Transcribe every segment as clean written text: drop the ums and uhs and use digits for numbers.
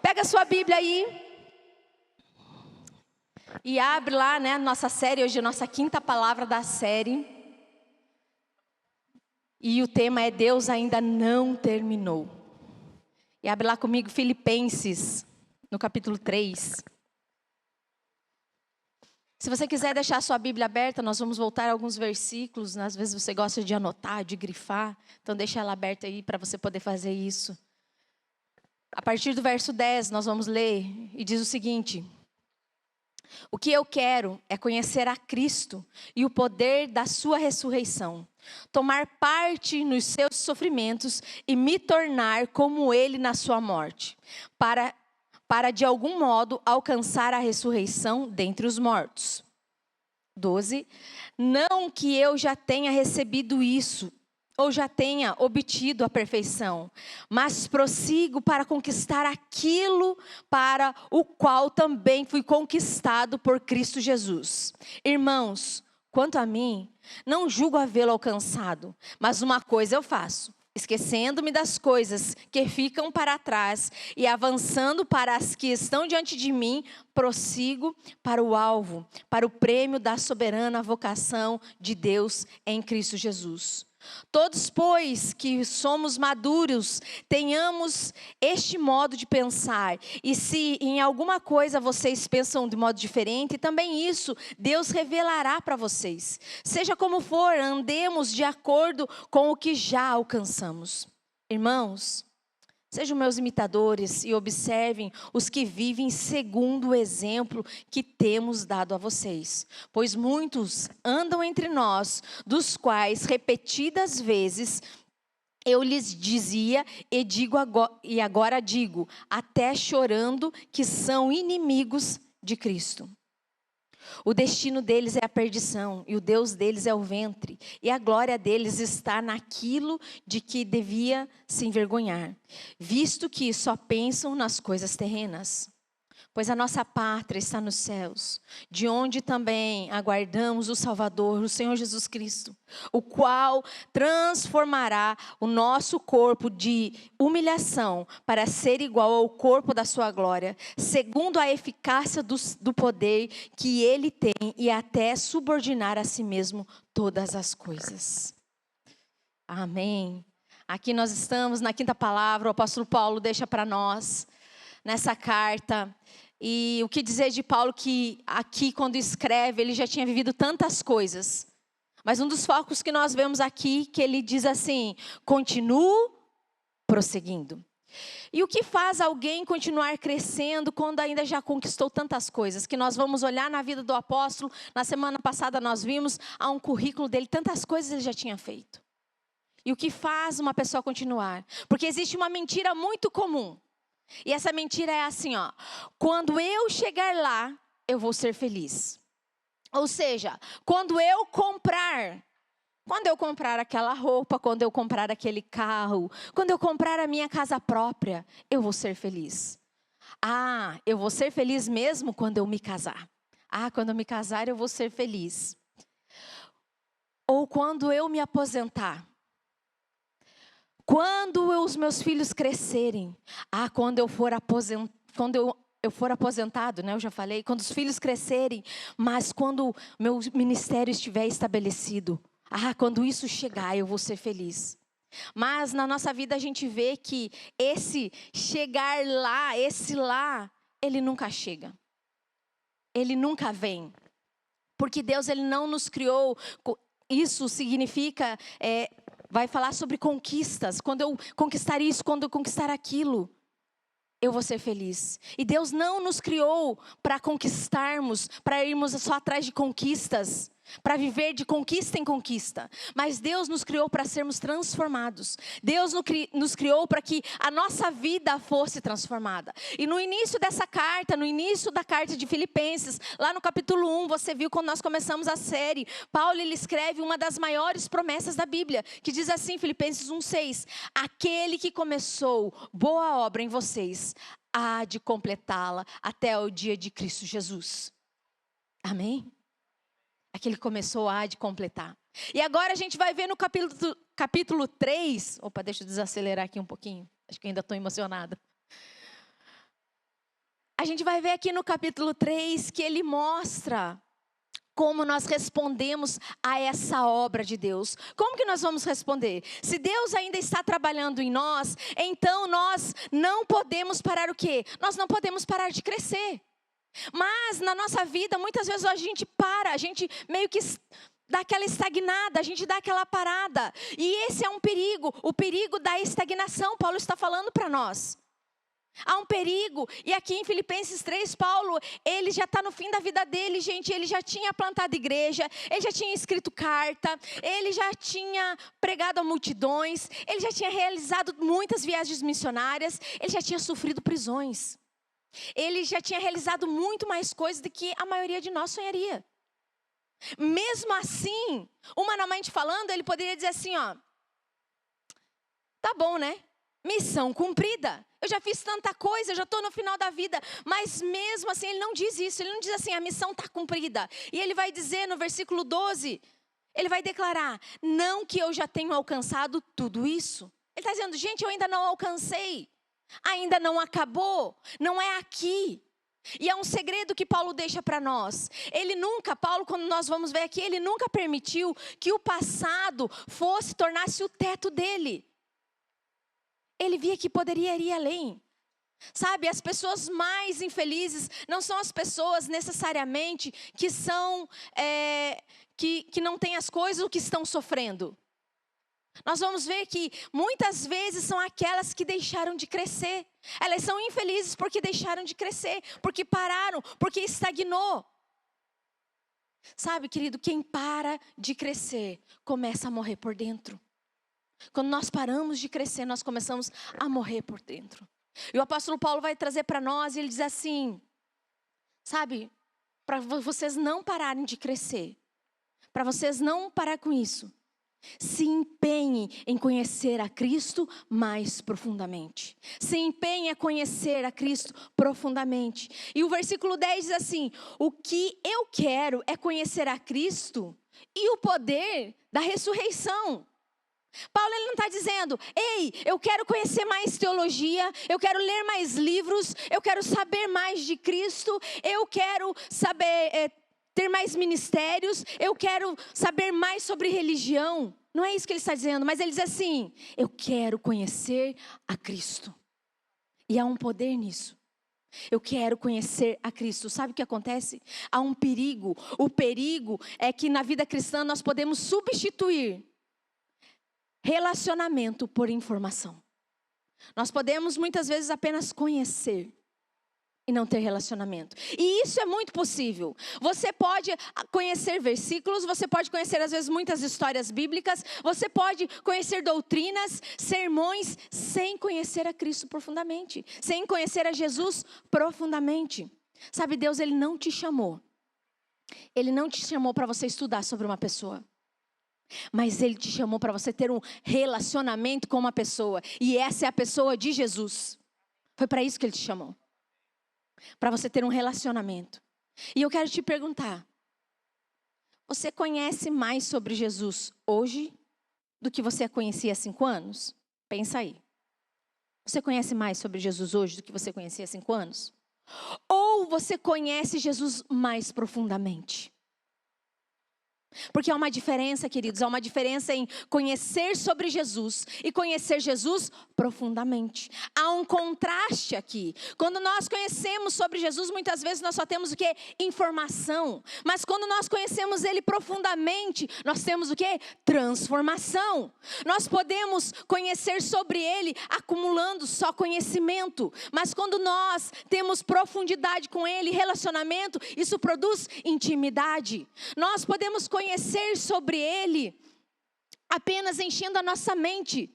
Pega a sua Bíblia aí e abre lá, né, nossa série, hoje é a nossa quinta palavra da série. E o tema é Deus ainda não terminou. E abre lá comigo Filipenses, no capítulo 3. Se você quiser deixar a sua Bíblia aberta, nós vamos voltar a alguns versículos. Às vezes você gosta de anotar, de grifar. Então deixa ela aberta aí para você poder fazer isso. A partir do verso 10 nós vamos ler e diz o seguinte: o que eu quero é conhecer a Cristo e o poder da sua ressurreição, tomar parte nos seus sofrimentos e me tornar como ele na sua morte, para de algum modo alcançar a ressurreição dentre os mortos. 12. Não que eu já tenha recebido isso, ou já tenha obtido a perfeição, mas prossigo para conquistar aquilo para o qual também fui conquistado por Cristo Jesus. Irmãos, quanto a mim, não julgo havê-lo alcançado, mas uma coisa eu faço, esquecendo-me das coisas que ficam para trás e avançando para as que estão diante de mim, prossigo para o alvo, para o prêmio da soberana vocação de Deus em Cristo Jesus. Todos, pois, que somos maduros, tenhamos este modo de pensar. E se em alguma coisa vocês pensam de modo diferente, também isso Deus revelará para vocês. Seja como for, andemos de acordo com o que já alcançamos. Irmãos, sejam meus imitadores e observem os que vivem segundo o exemplo que temos dado a vocês. Pois muitos andam entre nós, dos quais repetidas vezes eu lhes dizia e agora digo, até chorando, que são inimigos de Cristo. O destino deles é a perdição, e o Deus deles é o ventre, e a glória deles está naquilo de que devia se envergonhar, visto que só pensam nas coisas terrenas. Pois a nossa pátria está nos céus, de onde também aguardamos o Salvador, o Senhor Jesus Cristo, o qual transformará o nosso corpo de humilhação para ser igual ao corpo da sua glória, segundo a eficácia do poder que ele tem, e até subordinar a si mesmo todas as coisas. Amém. Aqui nós estamos na quinta palavra, o apóstolo Paulo deixa para nós, nessa carta. E o que dizer de Paulo, que aqui quando escreve, ele já tinha vivido tantas coisas. Mas um dos focos que nós vemos aqui, que ele diz assim: continuo prosseguindo. E o que faz alguém continuar crescendo quando ainda já conquistou tantas coisas? Que nós vamos olhar na vida do apóstolo, na semana passada nós vimos há um currículo dele, tantas coisas ele já tinha feito. E o que faz uma pessoa continuar? Porque existe uma mentira muito comum. E essa mentira é assim, ó: quando eu chegar lá, eu vou ser feliz. Ou seja, quando eu comprar aquela roupa, quando eu comprar aquele carro, quando eu comprar a minha casa própria, eu vou ser feliz. Ah, eu vou ser feliz mesmo quando eu me casar. Ah, quando eu me casar eu vou ser feliz. Ou quando eu me aposentar. Quando os meus filhos crescerem, quando eu for aposentado, né? Eu já falei, quando os filhos crescerem, mas quando meu ministério estiver estabelecido, quando isso chegar, eu vou ser feliz. Mas na nossa vida a gente vê que esse chegar lá, ele nunca chega. Ele nunca vem. Porque Deus, ele não nos criou, isso significa... vai falar sobre conquistas. Quando eu conquistar isso, quando eu conquistar aquilo, eu vou ser feliz. E Deus não nos criou para conquistarmos, para irmos só atrás de conquistas, para viver de conquista em conquista. Mas Deus nos criou para sermos transformados. Deus nos criou para que a nossa vida fosse transformada. E no início dessa carta, no início da carta de Filipenses, lá no capítulo 1, você viu quando nós começamos a série, Paulo, ele escreve uma das maiores promessas da Bíblia, que diz assim, Filipenses 1:6, aquele que começou boa obra em vocês, há de completá-la até o dia de Cristo Jesus. Amém? Aquele que começou há de completar. E agora a gente vai ver no capítulo 3. Opa, deixa eu desacelerar aqui um pouquinho. Acho que ainda estou emocionada. A gente vai ver aqui no capítulo 3 que ele mostra como nós respondemos a essa obra de Deus. Como que nós vamos responder? Se Deus ainda está trabalhando em nós, então nós não podemos parar o quê? Nós não podemos parar de crescer. Mas na nossa vida, muitas vezes a gente para, a gente meio que dá aquela estagnada, a gente dá aquela parada. E esse é um perigo, o perigo da estagnação, Paulo está falando para nós. Há um perigo, e aqui em Filipenses 3, Paulo, ele já está no fim da vida dele, gente. Ele já tinha plantado igreja, ele já tinha escrito carta, ele já tinha pregado a multidões, ele já tinha realizado muitas viagens missionárias, ele já tinha sofrido prisões. Ele já tinha realizado muito mais coisas do que a maioria de nós sonharia. Mesmo assim, humanamente falando, ele poderia dizer assim, ó, tá bom, né? Missão cumprida. Eu já fiz tanta coisa, eu já estou no final da vida. Mas mesmo assim, ele não diz isso. Ele não diz assim, a missão está cumprida. E ele vai dizer no versículo 12, ele vai declarar, não que eu já tenho alcançado tudo isso. Ele está dizendo, gente, eu ainda não alcancei. Ainda não acabou. Não é aqui. E é um segredo que Paulo deixa para nós. Ele nunca, Paulo, quando nós vamos ver aqui, ele nunca permitiu que o passado tornasse o teto dele. Ele via que poderia ir além. Sabe, as pessoas mais infelizes não são as pessoas necessariamente que são, que não têm as coisas ou que estão sofrendo. Nós vamos ver que muitas vezes são aquelas que deixaram de crescer. Elas são infelizes porque deixaram de crescer, porque pararam, porque estagnou. Sabe, querido, quem para de crescer começa a morrer por dentro. Quando nós paramos de crescer, nós começamos a morrer por dentro. E o apóstolo Paulo vai trazer para nós, e ele diz assim, sabe, para vocês não pararem de crescer, para vocês não parar com isso, se empenhe em conhecer a Cristo mais profundamente. Se empenhe a conhecer a Cristo profundamente. E o versículo 10 diz assim, o que eu quero é conhecer a Cristo e o poder da ressurreição. Paulo ele não está dizendo, ei, eu quero conhecer mais teologia, eu quero ler mais livros, eu quero saber mais de Cristo, eu quero saber, ter mais ministérios, eu quero saber mais sobre religião. Não é isso que ele está dizendo, mas ele diz assim, eu quero conhecer a Cristo. E há um poder nisso. Eu quero conhecer a Cristo. Sabe o que acontece? Há um perigo. O perigo é que na vida cristã nós podemos substituir relacionamento por informação. Nós podemos muitas vezes apenas conhecer e não ter relacionamento. E isso é muito possível. Você pode conhecer versículos, você pode conhecer às vezes muitas histórias bíblicas, você pode conhecer doutrinas, sermões, sem conhecer a Cristo profundamente, sem conhecer a Jesus profundamente. Sabe, Deus ele não te chamou. Ele não te chamou para você estudar sobre uma pessoa. Mas Ele te chamou para você ter um relacionamento com uma pessoa. E essa é a pessoa de Jesus. Foi para isso que Ele te chamou. Para você ter um relacionamento. E eu quero te perguntar. Você conhece mais sobre Jesus hoje do que você a conhecia há 5 anos? Pensa aí. Você conhece mais sobre Jesus hoje do que você conhecia há 5 anos? Ou você conhece Jesus mais profundamente? Porque há uma diferença, queridos, há uma diferença em conhecer sobre Jesus e conhecer Jesus profundamente. Há um contraste aqui. Quando nós conhecemos sobre Jesus, muitas vezes nós só temos o quê? Informação. Mas quando nós conhecemos Ele profundamente, nós temos o quê? Transformação. Nós podemos conhecer sobre Ele acumulando só conhecimento. Mas quando nós temos profundidade com Ele, relacionamento, isso produz intimidade. Nós podemos conhecer sobre Ele apenas enchendo a nossa mente.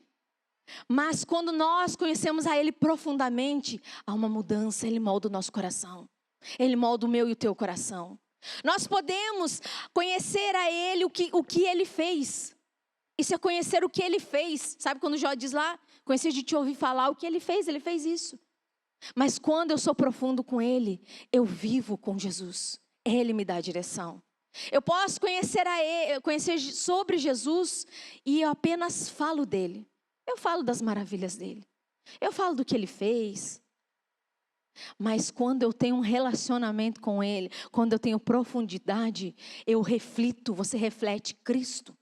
Mas quando nós conhecemos a Ele profundamente, há uma mudança, Ele molda o nosso coração. Ele molda o meu e o teu coração. Nós podemos conhecer a Ele o que Ele fez. Isso é conhecer o que Ele fez. Sabe quando Jó diz lá, conhecer de te ouvir falar o que Ele fez isso. Mas quando eu sou profundo com Ele, eu vivo com Jesus. Ele me dá a direção. Eu posso conhecer sobre Jesus e eu apenas falo dele. Eu falo das maravilhas dele. Eu falo do que ele fez. Mas quando eu tenho um relacionamento com Ele, quando eu tenho profundidade, eu reflito, você reflete Cristo.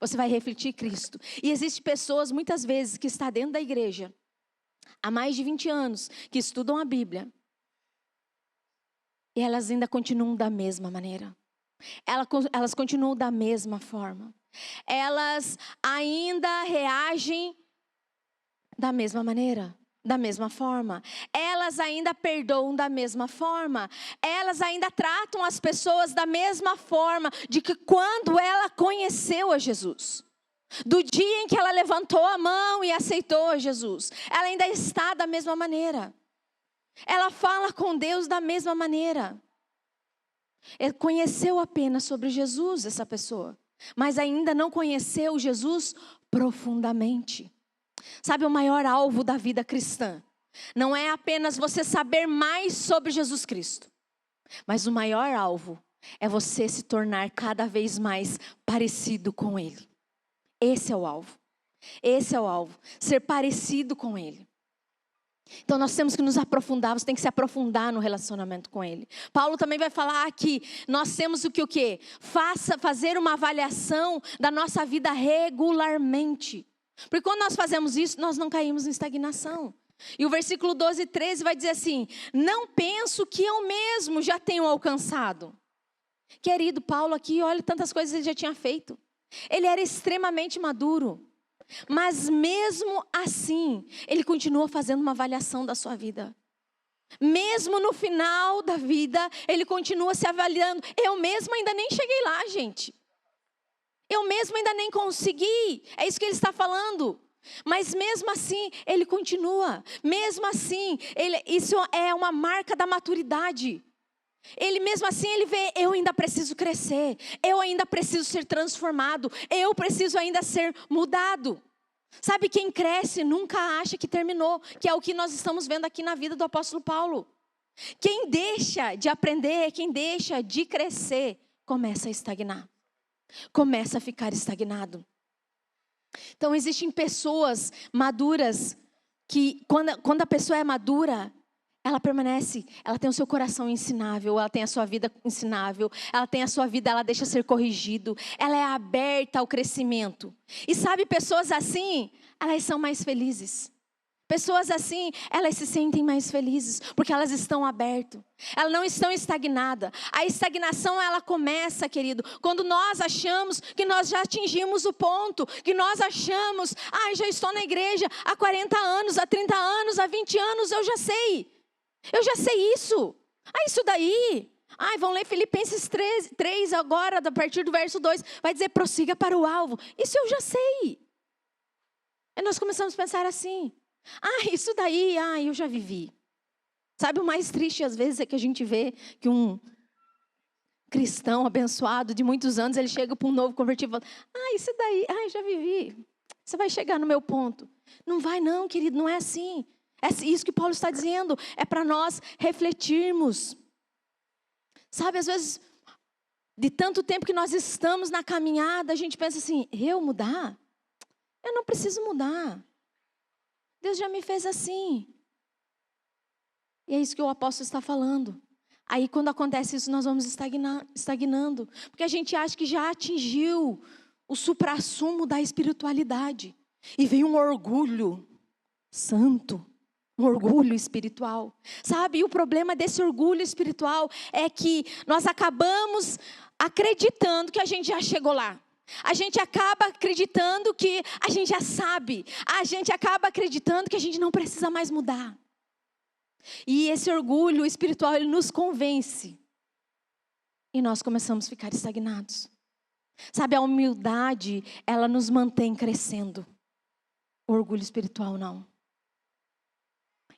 Você vai refletir Cristo. E existem pessoas, muitas vezes, que estão dentro da igreja, há mais de 20 anos, que estudam a Bíblia. E elas ainda continuam da mesma maneira. Elas continuam da mesma forma. Elas ainda reagem da mesma maneira, da mesma forma. Elas ainda perdoam da mesma forma. Elas ainda tratam as pessoas da mesma forma de que quando ela conheceu a Jesus. Do dia em que ela levantou a mão e aceitou a Jesus. Ela ainda está da mesma maneira. Ela fala com Deus da mesma maneira. Conheceu apenas sobre Jesus essa pessoa, mas ainda não conheceu Jesus profundamente. Sabe, o maior alvo da vida cristã não é apenas você saber mais sobre Jesus Cristo, mas o maior alvo é você se tornar cada vez mais parecido com Ele. Esse é o alvo. Esse é o alvo, ser parecido com Ele. Então nós temos que nos aprofundar, você tem que se aprofundar no relacionamento com Ele. Paulo também vai falar que nós temos o quê? Fazer uma avaliação da nossa vida regularmente. Porque quando nós fazemos isso, nós não caímos em estagnação. E o versículo 12 e 13 vai dizer assim: não penso que eu mesmo já tenho alcançado. Querido, Paulo aqui, olha tantas coisas que ele já tinha feito. Ele era extremamente maduro. Mas mesmo assim, ele continua fazendo uma avaliação da sua vida. Mesmo no final da vida, ele continua se avaliando. Eu mesmo ainda nem cheguei lá, gente. Eu mesmo ainda nem consegui. É isso que ele está falando. Mas mesmo assim, ele continua. Mesmo assim, isso é uma marca da maturidade. Ele mesmo assim, ele vê, eu ainda preciso crescer, eu ainda preciso ser transformado, eu preciso ainda ser mudado. Sabe, quem cresce nunca acha que terminou, que é o que nós estamos vendo aqui na vida do apóstolo Paulo. Quem deixa de aprender, quem deixa de crescer, começa a estagnar, começa a ficar estagnado. Então existem pessoas maduras, que quando a pessoa é madura, ela permanece, ela tem o seu coração ensinável, ela tem a sua vida ensinável, ela tem a sua vida, ela deixa ser corrigido, ela é aberta ao crescimento. E sabe, pessoas assim, elas são mais felizes. Pessoas assim, elas se sentem mais felizes, porque elas estão abertas, elas não estão estagnadas. A estagnação, ela começa, querido, quando nós achamos que nós já atingimos o ponto, que nós achamos, já estou na igreja há 40 anos, há 30 anos, há 20 anos, eu já sei isso. Isso daí. Vão ler Filipenses 3 agora, a partir do verso 2. Vai dizer, prossiga para o alvo. Isso eu já sei. E nós começamos a pensar assim. Isso daí, eu já vivi. Sabe, o mais triste às vezes é que a gente vê que um cristão abençoado de muitos anos, ele chega para um novo convertido e fala, isso daí, já vivi. Você vai chegar no meu ponto. Não vai não, querido, não é assim. É isso que Paulo está dizendo, é para nós refletirmos. Sabe, às vezes, de tanto tempo que nós estamos na caminhada, a gente pensa assim, eu mudar? Eu não preciso mudar. Deus já me fez assim. E é isso que o apóstolo está falando. Aí quando acontece isso, nós vamos estagnando. Porque a gente acha que já atingiu o suprassumo da espiritualidade. E vem um orgulho santo. Um orgulho espiritual, sabe? E o problema desse orgulho espiritual é que nós acabamos acreditando que a gente já chegou lá. A gente acaba acreditando que a gente já sabe. A gente acaba acreditando que a gente não precisa mais mudar. E esse orgulho espiritual, ele nos convence. E nós começamos a ficar estagnados. Sabe, a humildade, ela nos mantém crescendo. O orgulho espiritual não.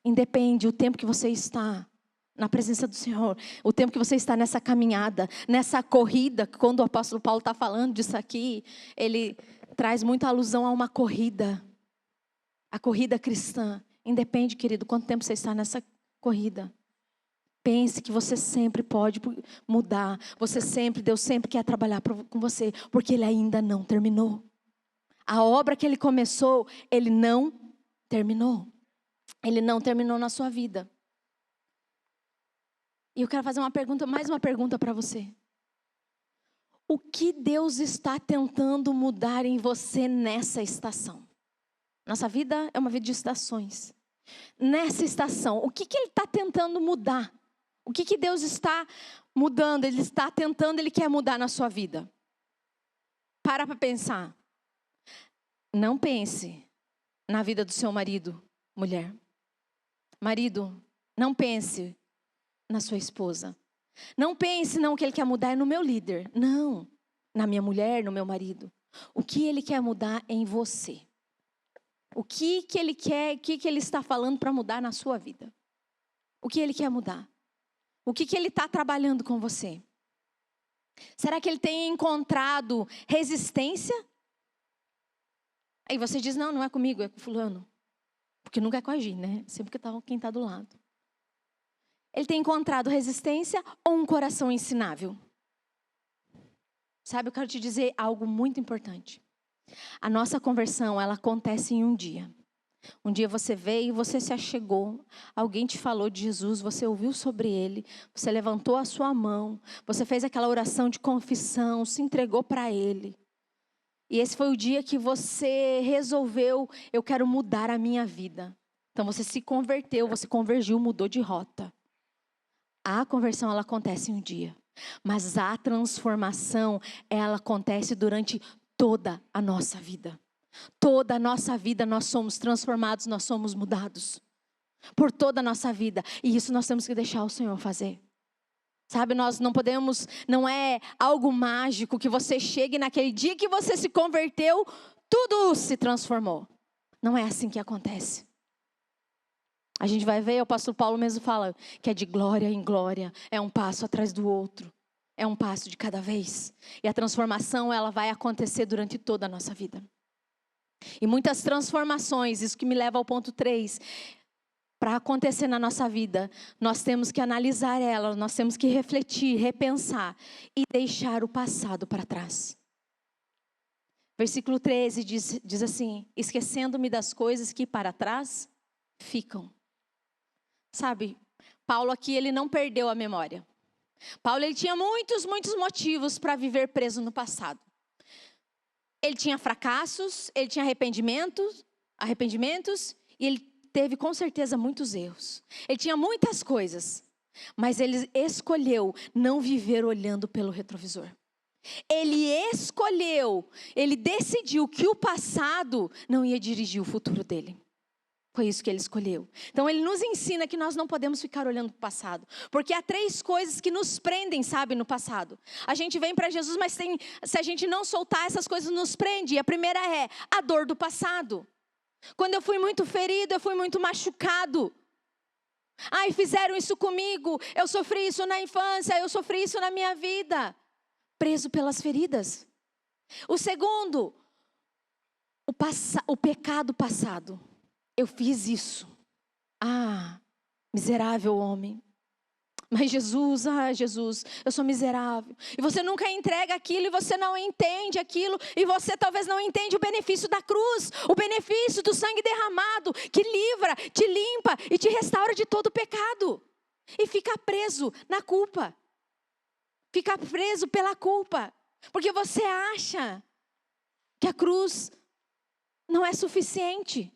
Independe o tempo que você está na presença do Senhor, o tempo que você está nessa caminhada, nessa corrida. Quando o apóstolo Paulo está falando disso aqui, ele traz muita alusão a uma corrida. A corrida cristã. Independe, querido, quanto tempo você está nessa corrida. Pense que você sempre pode mudar. Deus sempre quer trabalhar com você, porque Ele ainda não terminou. A obra que Ele começou, Ele não terminou. Ele não terminou na sua vida. E eu quero fazer mais uma pergunta para você. O que Deus está tentando mudar em você nessa estação? Nossa vida é uma vida de estações. Nessa estação, o que Ele está tentando mudar? O que Deus está mudando? Ele quer mudar na sua vida. Para pensar. Não pense na vida do seu marido, mulher. Marido, não pense na sua esposa. Não pense não que Ele quer mudar é no meu líder. Não, na minha mulher, no meu marido. O que Ele quer mudar é em você. O que Ele quer, o que Ele está falando para mudar na sua vida? O que Ele quer mudar? O que Ele está trabalhando com você? Será que Ele tem encontrado resistência? Aí você diz, não é comigo, é com fulano. Porque nunca é com a gente, né? Sempre que tá quem está do lado. Ele tem encontrado resistência ou um coração ensinável? Sabe, eu quero te dizer algo muito importante. A nossa conversão, ela acontece em um dia. Um dia você veio, você se achegou, alguém te falou de Jesus, você ouviu sobre Ele, você levantou a sua mão, você fez aquela oração de confissão, se entregou para Ele. E esse foi o dia que você resolveu, eu quero mudar a minha vida. Então você se converteu, você convergiu, mudou de rota. A conversão, ela acontece em um dia. Mas a transformação, ela acontece durante toda a nossa vida. Toda a nossa vida nós somos transformados, nós somos mudados. Por toda a nossa vida. E isso nós temos que deixar o Senhor fazer. Sabe, nós não podemos, não é algo mágico que você chegue naquele dia que você se converteu, tudo se transformou. Não é assim que acontece. A gente vai ver, o pastor Paulo mesmo fala que é de glória em glória, é um passo atrás do outro, é um passo de cada vez. E a transformação, ela vai acontecer durante toda a nossa vida. E muitas transformações, isso que me leva ao ponto 3, para acontecer na nossa vida, nós temos que analisar ela, nós temos que refletir, repensar e deixar o passado para trás. Versículo 13 diz assim, esquecendo-me das coisas que para trás ficam. Sabe, Paulo aqui, ele não perdeu a memória. Paulo, ele tinha muitos motivos para viver preso no passado. Ele tinha fracassos, ele tinha arrependimentos e ele teve com certeza muitos erros. Ele tinha muitas coisas, mas ele escolheu não viver olhando pelo retrovisor. Ele decidiu que o passado não ia dirigir o futuro dele. Foi isso que ele escolheu. Então ele nos ensina que nós não podemos ficar olhando para o passado. Porque há 3 coisas que nos prendem, sabe, no passado. A gente vem para Jesus, mas se a gente não soltar, essas coisas nos prendem. E a primeira é a dor do passado. Quando eu fui muito ferido, eu fui muito machucado. Ai, fizeram isso comigo. Eu sofri isso na infância, eu sofri isso na minha vida. Preso pelas feridas. O segundo, o pecado passado. Eu fiz isso. Ah, miserável homem. Mas Jesus, eu sou miserável. E você nunca entrega aquilo e você não entende aquilo. E você talvez não entende o benefício da cruz. O benefício do sangue derramado que livra, te limpa e te restaura de todo pecado. E fica preso na culpa. Fica preso pela culpa. Porque você acha que a cruz não é suficiente.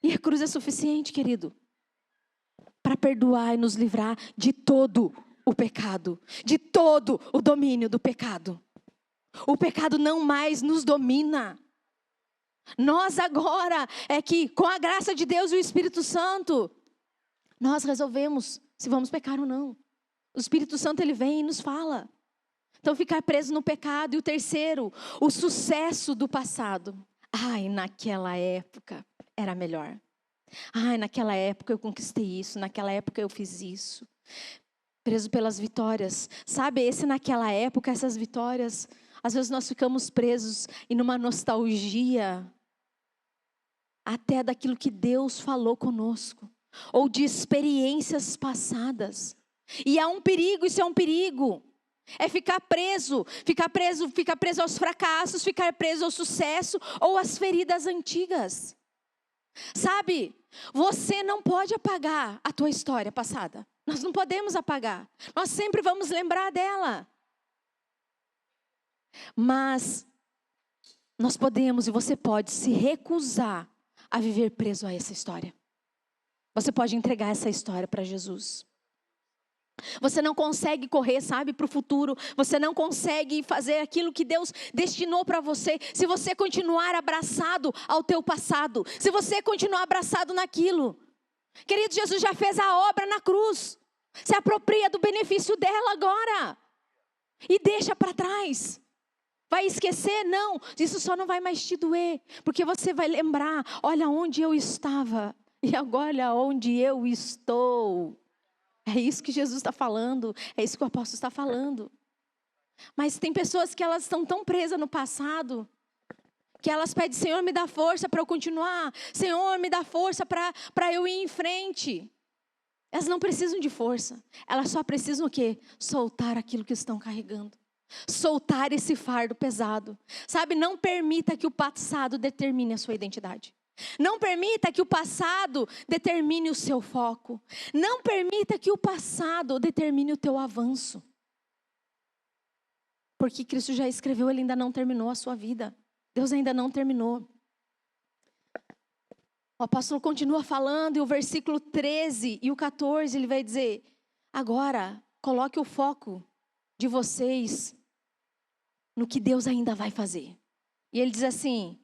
E a cruz é suficiente, querido, para perdoar e nos livrar de todo o pecado, de todo o domínio do pecado. O pecado não mais nos domina. Nós agora, é que com a graça de Deus e o Espírito Santo, nós resolvemos se vamos pecar ou não. O Espírito Santo, ele vem e nos fala. Então ficar preso no pecado. E o terceiro, o sucesso do passado. Ai, naquela época era melhor. Ai, naquela época eu conquistei isso, naquela época eu fiz isso. Preso pelas vitórias. Sabe, naquela época, essas vitórias, às vezes nós ficamos presos e numa nostalgia até daquilo que Deus falou conosco. Ou de experiências passadas. E há um perigo, isso é um perigo. É ficar preso aos fracassos, ficar preso ao sucesso ou às feridas antigas. Sabe, você não pode apagar a tua história passada. Nós não podemos apagar. Nós sempre vamos lembrar dela. Mas nós podemos e você pode se recusar a viver preso a essa história. Você pode entregar essa história para Jesus. Você não consegue correr, sabe, para o futuro. Você não consegue fazer aquilo que Deus destinou para você se você continuar abraçado ao teu passado. Se você continuar abraçado naquilo. Querido, Jesus já fez a obra na cruz. Se apropria do benefício dela agora. E deixa para trás. Vai esquecer? Não. Isso só não vai mais te doer. Porque você vai lembrar, olha onde eu estava. E agora olha onde eu estou. É isso que Jesus está falando, é isso que o apóstolo está falando. Mas tem pessoas que elas estão tão presas no passado, que elas pedem, Senhor, me dá força para eu continuar. Senhor, me dá força para eu ir em frente. Elas não precisam de força, elas só precisam o quê? Soltar aquilo que estão carregando. Soltar esse fardo pesado. Sabe, não permita que o passado determine a sua identidade. Não permita que o passado determine o seu foco. Não permita que o passado determine o teu avanço. Porque Cristo já escreveu, Ele ainda não terminou a sua vida. Deus ainda não terminou. O apóstolo continua falando e o versículo 13 e o 14 ele vai dizer: agora coloque o foco de vocês no que Deus ainda vai fazer. E ele diz assim: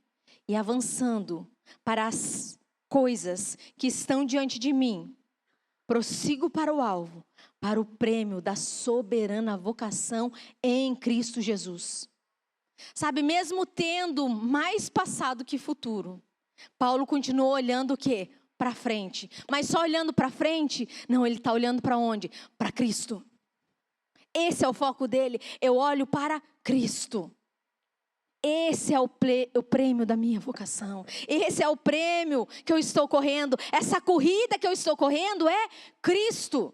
e avançando para as coisas que estão diante de mim, prossigo para o alvo, para o prêmio da soberana vocação em Cristo Jesus. Sabe, mesmo tendo mais passado que futuro, Paulo continuou olhando o quê? Para frente. Mas só olhando para frente? Não, ele está olhando para onde? Para Cristo. Esse é o foco dele. Eu olho para Cristo. Esse é o prêmio da minha vocação. Esse é o prêmio que eu estou correndo. Essa corrida que eu estou correndo é Cristo.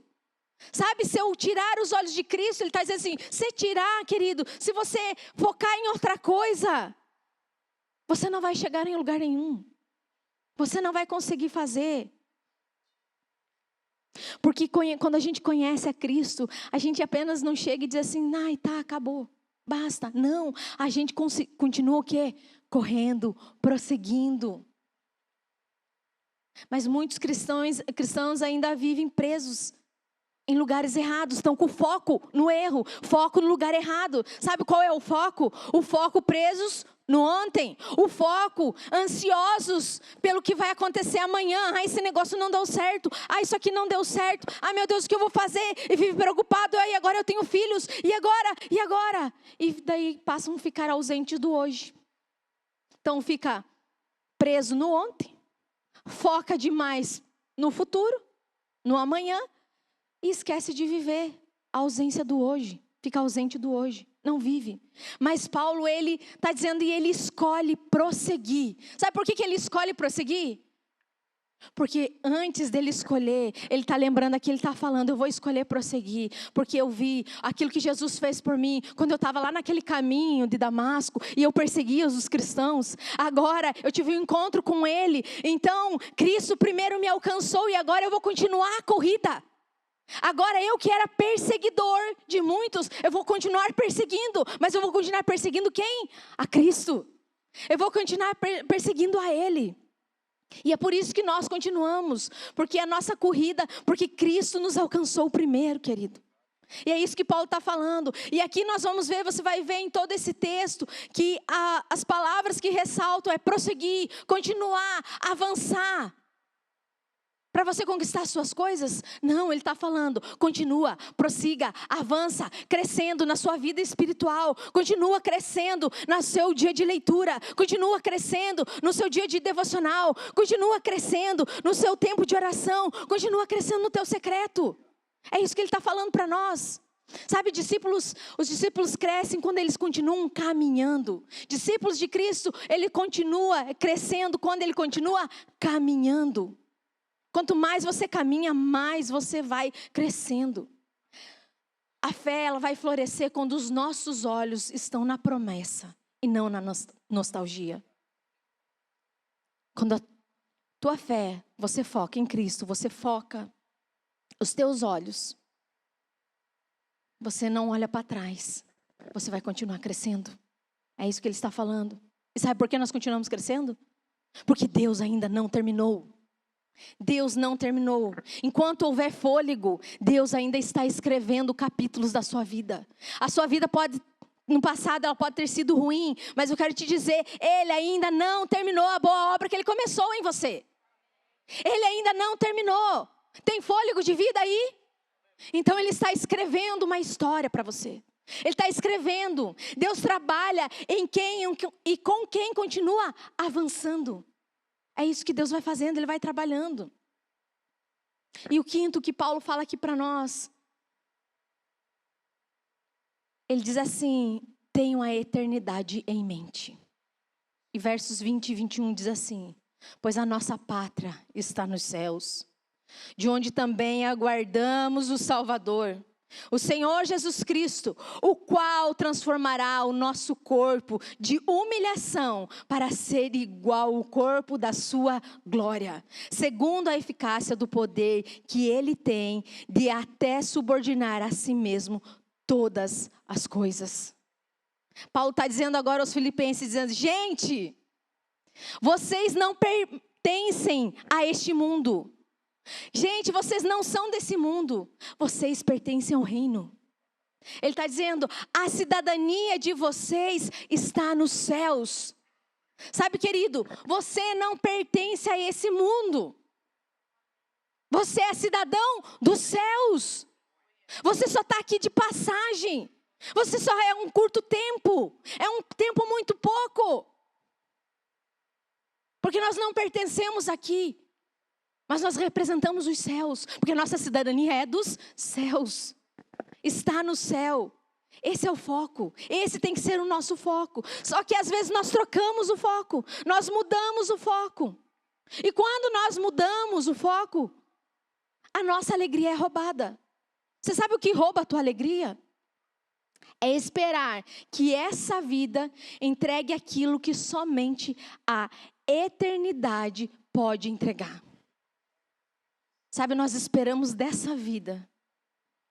Sabe, se eu tirar os olhos de Cristo, ele está dizendo assim, se tirar, querido, se você focar em outra coisa, você não vai chegar em lugar nenhum. Você não vai conseguir fazer. Porque quando a gente conhece a Cristo, a gente apenas não chega e diz assim, ai, tá, acabou. Basta. Não, a gente continua o quê? Correndo, prosseguindo. Mas muitos cristãos ainda vivem presos em lugares errados. Estão com foco no erro, foco no lugar errado. Sabe qual é o foco? O foco presos no ontem. O foco ansiosos pelo que vai acontecer amanhã. Ah, esse negócio não deu certo. Ah, isso aqui não deu certo. Ah, meu Deus, o que eu vou fazer? E vive preocupado. Ah, e agora eu tenho filhos. E agora? E agora? E daí passam a ficar ausentes do hoje. Então fica preso no ontem. Foca demais no futuro, no amanhã. E esquece de viver a ausência do hoje. Fica ausente do hoje. Não vive. Mas Paulo, ele está dizendo e ele escolhe prosseguir. Sabe por que ele escolhe prosseguir? Porque antes dele escolher, ele está lembrando aqui, ele está falando, eu vou escolher prosseguir. Porque eu vi aquilo que Jesus fez por mim, quando eu estava lá naquele caminho de Damasco, e eu perseguia os cristãos. Agora eu tive um encontro com ele. Então, Cristo primeiro me alcançou e agora eu vou continuar a corrida. Agora eu que era perseguidor de muitos, eu vou continuar perseguindo. Mas eu vou continuar perseguindo quem? A Cristo. Eu vou continuar perseguindo a Ele. E é por isso que nós continuamos. Porque a nossa corrida, porque Cristo nos alcançou primeiro, querido. E é isso que Paulo está falando. E aqui nós vamos ver, você vai ver em todo esse texto, que as palavras que ressaltam é prosseguir, continuar, avançar. Para você conquistar as suas coisas? Não, ele está falando, continua, prossiga, avança, crescendo na sua vida espiritual, continua crescendo no seu dia de leitura, continua crescendo no seu dia de devocional, continua crescendo no seu tempo de oração, continua crescendo no teu secreto. É isso que ele está falando para nós. Sabe, os discípulos crescem quando eles continuam caminhando. Discípulos de Cristo, ele continua crescendo quando ele continua caminhando. Quanto mais você caminha, mais você vai crescendo. A fé, ela vai florescer quando os nossos olhos estão na promessa e não na nostalgia. Quando tua fé, você foca em Cristo, você foca os teus olhos, você não olha para trás, você vai continuar crescendo. É isso que ele está falando. E sabe por que nós continuamos crescendo? Porque Deus ainda não terminou. Deus não terminou. Enquanto houver fôlego, Deus ainda está escrevendo capítulos da sua vida. A sua vida pode, no passado, ela pode ter sido ruim, mas eu quero te dizer, Ele ainda não terminou a boa obra que Ele começou em você. Ele ainda não terminou. Tem fôlego de vida aí? Então Ele está escrevendo uma história para você. Ele está escrevendo. Deus trabalha em quem e com quem continua avançando. É isso que Deus vai fazendo, Ele vai trabalhando. E o quinto que Paulo fala aqui para nós. Ele diz assim, tenham a eternidade em mente. E versos 20 e 21 diz assim, pois a nossa pátria está nos céus, de onde também aguardamos o Salvador, o Senhor Jesus Cristo, o qual transformará o nosso corpo de humilhação para ser igual ao corpo da sua glória, segundo a eficácia do poder que Ele tem de até subordinar a si mesmo todas as coisas. Paulo está dizendo agora aos filipenses, dizendo, gente, vocês não pertencem a este mundo. Gente, vocês não são desse mundo, vocês pertencem ao reino. Ele está dizendo, a cidadania de vocês está nos céus. Sabe, querido, você não pertence a esse mundo. Você é cidadão dos céus. Você só está aqui de passagem. Você só é um curto tempo. É um tempo muito pouco. Porque nós não pertencemos aqui. Mas nós representamos os céus, porque nossa cidadania é dos céus. Está no céu. Esse é o foco. Esse tem que ser o nosso foco. Só que às vezes nós trocamos o foco. Nós mudamos o foco. E quando nós mudamos o foco, a nossa alegria é roubada. Você sabe o que rouba a tua alegria? É esperar que essa vida entregue aquilo que somente a eternidade pode entregar. Sabe, nós esperamos dessa vida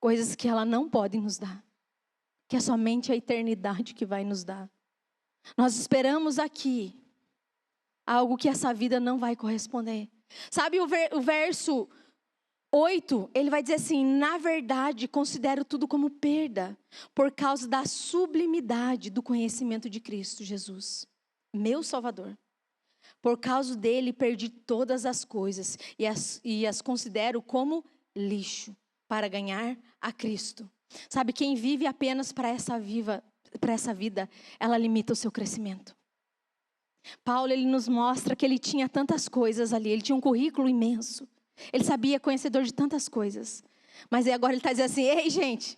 coisas que ela não pode nos dar. Que é somente a eternidade que vai nos dar. Nós esperamos aqui algo que essa vida não vai corresponder. Sabe o verso 8, ele vai dizer assim, na verdade considero tudo como perda, por causa da sublimidade do conhecimento de Cristo Jesus, meu Salvador. Por causa dele perdi todas as coisas e as considero como lixo para ganhar a Cristo. Sabe, quem vive apenas para essa vida, ela limita o seu crescimento. Paulo, ele nos mostra que ele tinha tantas coisas ali, ele tinha um currículo imenso. Ele sabia, conhecedor de tantas coisas. Mas aí agora ele está dizendo assim, ei gente,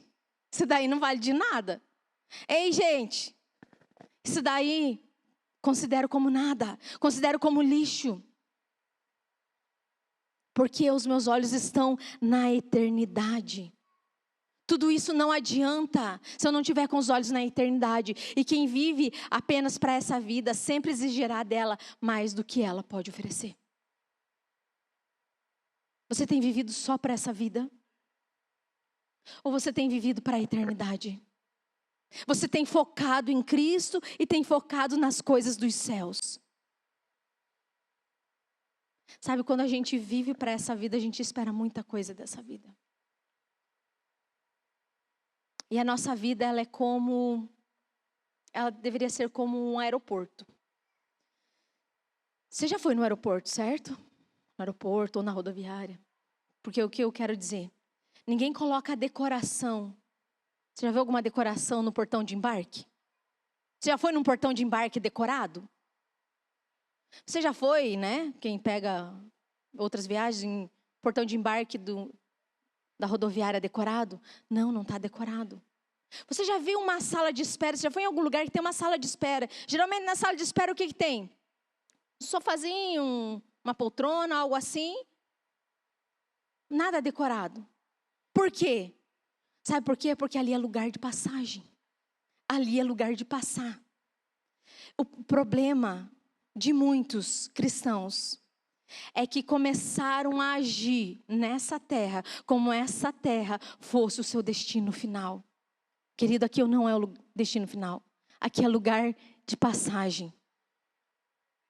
isso daí não vale de nada. Ei gente, isso daí considero como nada, considero como lixo. Porque os meus olhos estão na eternidade. Tudo isso não adianta se eu não tiver com os olhos na eternidade. E quem vive apenas para essa vida sempre exigirá dela mais do que ela pode oferecer. Você tem vivido só para essa vida? Ou você tem vivido para a eternidade? Você tem focado em Cristo e tem focado nas coisas dos céus. Sabe, quando a gente vive para essa vida, a gente espera muita coisa dessa vida. E a nossa vida, ela deveria ser como um aeroporto. Você já foi no aeroporto, certo? No aeroporto ou na rodoviária. Porque o que eu quero dizer? Ninguém coloca a decoração. Você já viu alguma decoração no portão de embarque? Você já foi num portão de embarque decorado? Você já foi, né? Quem pega outras viagens, em portão de embarque da rodoviária decorado? Não, não está decorado. Você já viu uma sala de espera? Você já foi em algum lugar que tem uma sala de espera? Geralmente na sala de espera o que tem? Um sofazinho, uma poltrona, algo assim. Nada decorado. Por quê? Sabe por quê? Porque ali é lugar de passagem. Ali é lugar de passar. O problema de muitos cristãos é que começaram a agir nessa terra, como essa terra fosse o seu destino final. Querido, aqui não é o destino final. Aqui é lugar de passagem.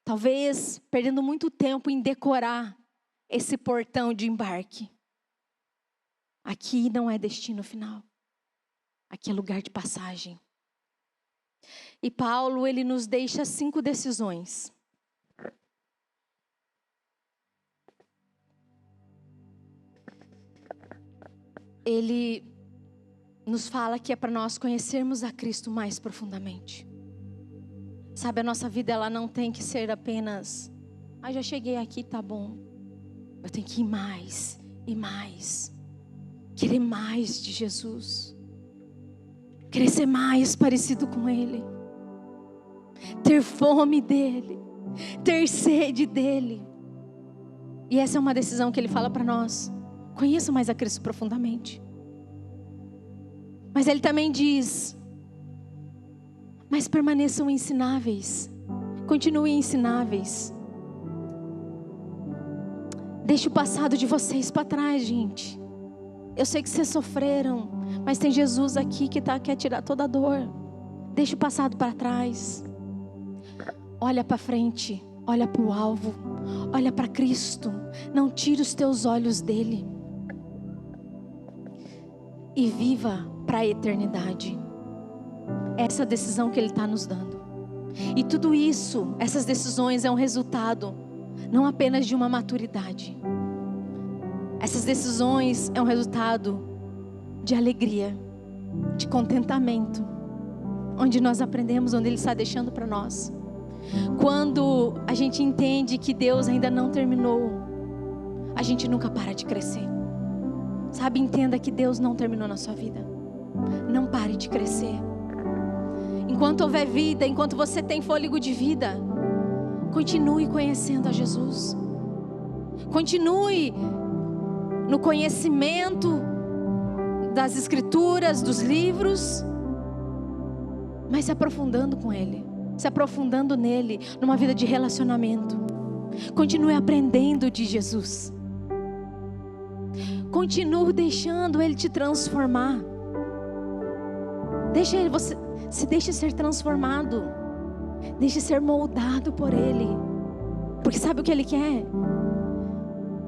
Talvez perdendo muito tempo em decorar esse portão de embarque. Aqui não é destino final. Aqui é lugar de passagem. E Paulo, ele nos deixa 5 decisões. Ele nos fala que é para nós conhecermos a Cristo mais profundamente. Sabe, a nossa vida, ela não tem que ser apenas, já cheguei aqui, tá bom. Eu tenho que ir mais e mais. Querer mais de Jesus. Querer ser mais parecido com Ele. Ter fome dEle. Ter sede dEle. E essa é uma decisão que Ele fala para nós. Conheça mais a Cristo profundamente. Mas Ele também diz: mas permaneçam ensináveis. Continuem ensináveis. Deixe o passado de vocês para trás, gente. Eu sei que vocês sofreram, mas tem Jesus aqui que quer tirar toda a dor. Deixe o passado para trás. Olha para frente. Olha para o alvo. Olha para Cristo. Não tire os teus olhos dele. E viva para a eternidade. Essa decisão que Ele está nos dando. E tudo isso, essas decisões é um resultado não apenas de uma maturidade. Essas decisões é um resultado de alegria, de contentamento, onde nós aprendemos, onde Ele está deixando para nós. Quando a gente entende que Deus ainda não terminou, a gente nunca para de crescer. Sabe, entenda que Deus não terminou na sua vida. Não pare de crescer. Enquanto houver vida, enquanto você tem fôlego de vida, continue conhecendo a Jesus. Continue no conhecimento das Escrituras, dos livros, mas se aprofundando com Ele, se aprofundando nele, numa vida de relacionamento. Continue aprendendo de Jesus. Continue deixando Ele te transformar. Se deixe ser transformado. Deixe ser moldado por Ele. Porque sabe o que Ele quer?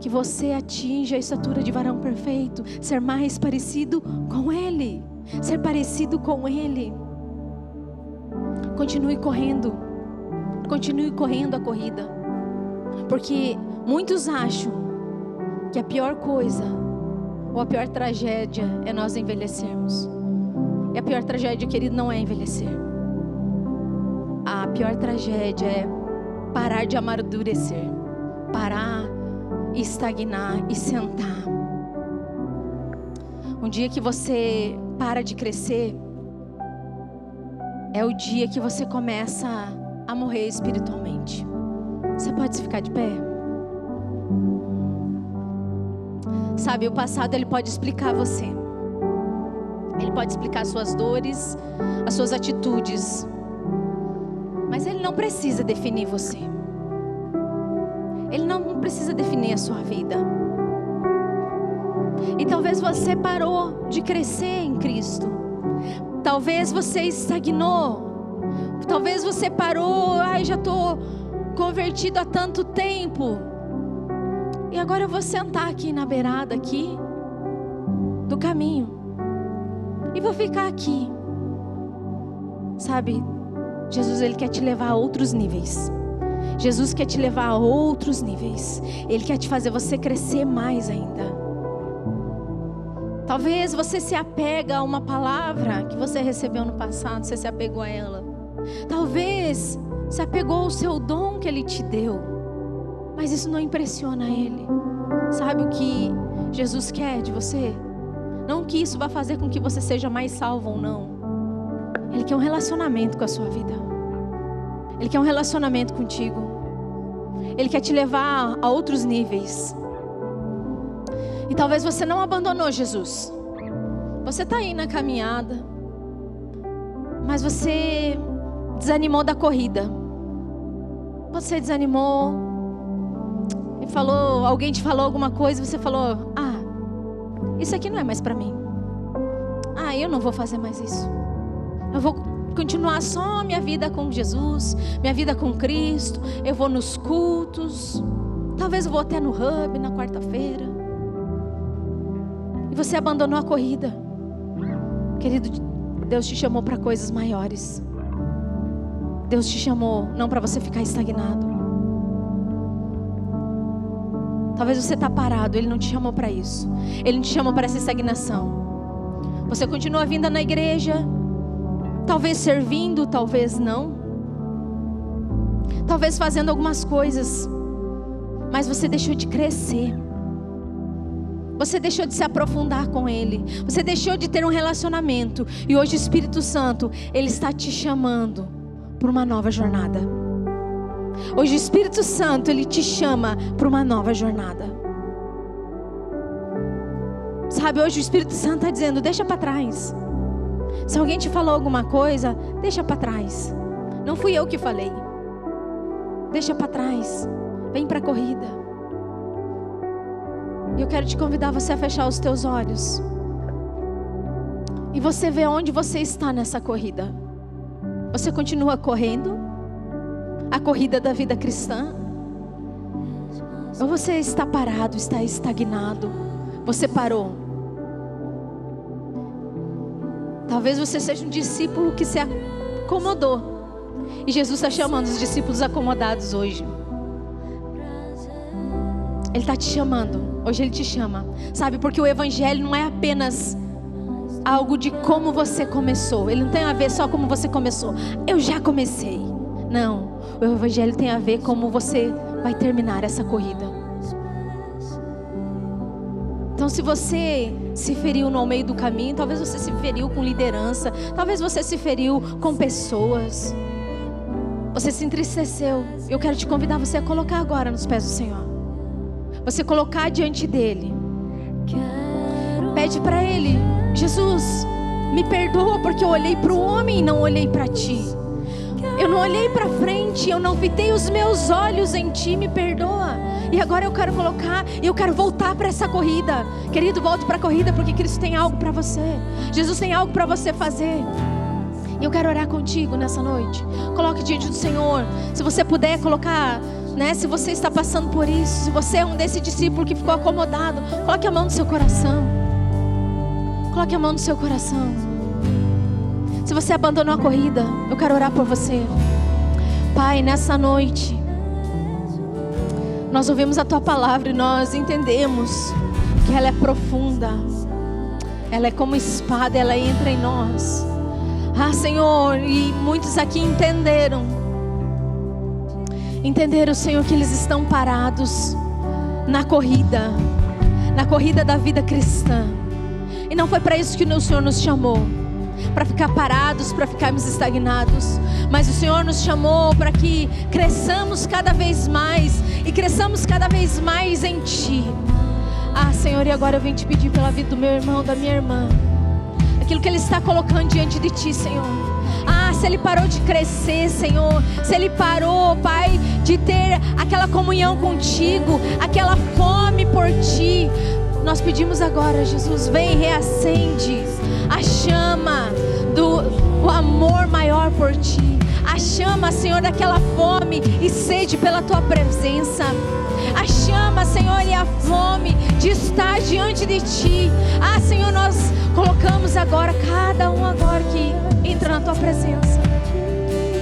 Que você atinja a estatura de varão perfeito. Ser mais parecido com Ele. Ser parecido com Ele. Continue correndo. Continue correndo a corrida. Porque muitos acham que a pior coisa, ou a pior tragédia, é nós envelhecermos. E a pior tragédia, querido, não é envelhecer. A pior tragédia é parar de amadurecer. Parar, estagnar e sentar. Um dia que você para de crescer, é o dia que você começa a morrer espiritualmente. Você pode ficar de pé? Sabe, o passado ele pode explicar você. Ele pode explicar suas dores, as suas atitudes. Mas ele não precisa definir você. Ele não precisa definir a sua vida. E talvez você parou de crescer em Cristo. Talvez você estagnou. Talvez você parou, já estou convertido há tanto tempo. E agora eu vou sentar aqui na beirada aqui do caminho. E vou ficar aqui. Sabe, Jesus ele quer te levar a outros níveis. Jesus quer te levar a outros níveis. Ele quer te fazer você crescer mais ainda. Talvez você se apega a uma palavra que você recebeu no passado, você se apegou a ela. Talvez se apegou ao seu dom que Ele te deu, mas isso não impressiona Ele. Sabe o que Jesus quer de você? Não que isso vá fazer com que você seja mais salvo ou não. Ele quer um relacionamento com a sua vida. Ele quer um relacionamento contigo. Ele quer te levar a outros níveis. E talvez você não abandonou Jesus. Você está aí na caminhada, mas você desanimou da corrida. Você desanimou. alguém te falou alguma coisa e você falou: ah, isso aqui não é mais para mim. Ah, eu não vou fazer mais isso. Eu vou continuar só minha vida com Jesus, minha vida com Cristo. Eu vou nos cultos. Talvez eu vou até no hub na quarta-feira. E você abandonou a corrida. Querido, Deus te chamou para coisas maiores. Deus te chamou não para você ficar estagnado. Talvez você está parado, Ele não te chamou para isso. Ele não te chamou para essa estagnação. Você continua vindo na igreja, talvez servindo, talvez não. Talvez fazendo algumas coisas, mas você deixou de crescer. Você deixou de se aprofundar com Ele. Você deixou de ter um relacionamento. E hoje o Espírito Santo, Ele está te chamando para uma nova jornada. Hoje o Espírito Santo, Ele te chama para uma nova jornada. Sabe, hoje o Espírito Santo está dizendo: deixa para trás. Se alguém te falou alguma coisa, deixa para trás. Não fui eu que falei. Deixa para trás. Vem para a corrida. E eu quero te convidar você a fechar os teus olhos. E você vê onde você está nessa corrida. Você continua correndo a corrida da vida cristã? Ou você está parado, está estagnado? Você parou? Talvez você seja um discípulo que se acomodou. E Jesus está chamando os discípulos acomodados hoje. Ele está te chamando. Hoje Ele te chama. Sabe, porque o Evangelho não é apenas algo de como você começou. Ele não tem a ver só como você começou. Eu já comecei. Não. O Evangelho tem a ver como você vai terminar essa corrida. Então, se você se feriu no meio do caminho, talvez você se feriu com liderança, talvez você se feriu com pessoas, você se entristeceu. Eu quero te convidar você a colocar agora nos pés do Senhor. Você colocar diante dEle. Pede para Ele: Jesus, me perdoa porque eu olhei para o homem e não olhei para Ti. Eu não olhei para frente, eu não fitei os meus olhos em Ti, me perdoa. E agora eu quero colocar, eu quero voltar para essa corrida. Querido, volte para a corrida, porque Cristo tem algo para você. Jesus tem algo para você fazer. E eu quero orar contigo nessa noite. Coloque diante do Senhor. Se você puder colocar, né, se você está passando por isso, se você é um desse discípulo que ficou acomodado, coloque a mão no seu coração. Coloque a mão no seu coração. Se você abandonou a corrida, eu quero orar por você. Pai, nessa noite, nós ouvimos a Tua palavra e nós entendemos que ela é profunda. Ela é como espada, ela entra em nós. Ah, Senhor, e muitos aqui entenderam, Senhor, que eles estão parados na corrida da vida cristã. E não foi para isso que o Senhor nos chamou, para ficar parados, para ficarmos estagnados. Mas o Senhor nos chamou para que cresçamos cada vez mais, e cresçamos cada vez mais em Ti. Ah, Senhor, e agora eu venho te pedir pela vida do meu irmão, da minha irmã, aquilo que ele está colocando diante de Ti, Senhor. Ah, se ele parou de crescer, Senhor, se ele parou, Pai, de ter aquela comunhão contigo, aquela fome por Ti, nós pedimos agora, Jesus, vem, reacende a chama do amor maior por Ti, a chama, Senhor, daquela fome e sede pela Tua presença, a chama, Senhor, e a fome de estar diante de Ti. Ah, Senhor, nós colocamos agora, cada um agora que entra na Tua presença,